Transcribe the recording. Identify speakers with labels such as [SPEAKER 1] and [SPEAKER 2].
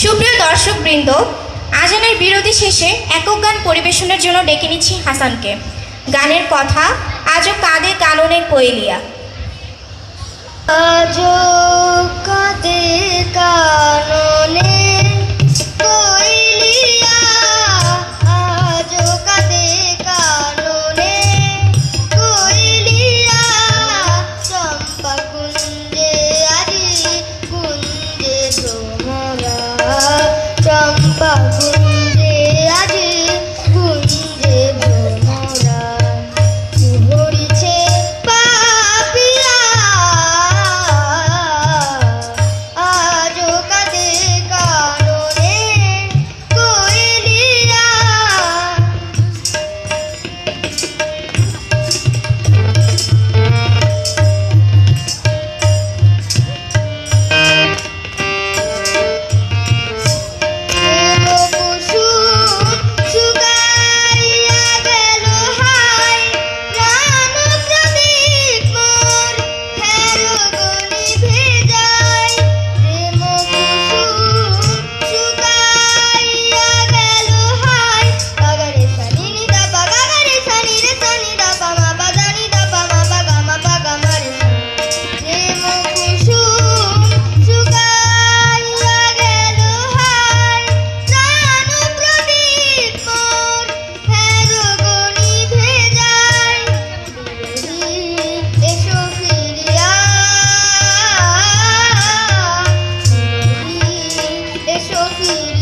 [SPEAKER 1] সুপ্রিয় দর্শকবৃন্দ, আজানের বিরতি শেষে একক গান পরিবেশনের জন্য ডেকে নিচ্ছি হাসানকে। গানের কথা আজও কাঁদে কাননে কোয়েলিয়া।
[SPEAKER 2] আজও কাঁদে কাননে কোয়েলিয়া, আজও কাঁদে কাননে কোয়েলিয়া, চম্পা কুঞ্জে আজি কুঞ্জে ভ্রমরা, চম্পা কুঞ্জে আজি কুঞ্জে ভ্রমরা, হরিছে পাপিয়া, আজও কাঁদে কাননে কোয়েলিয়া। Sophie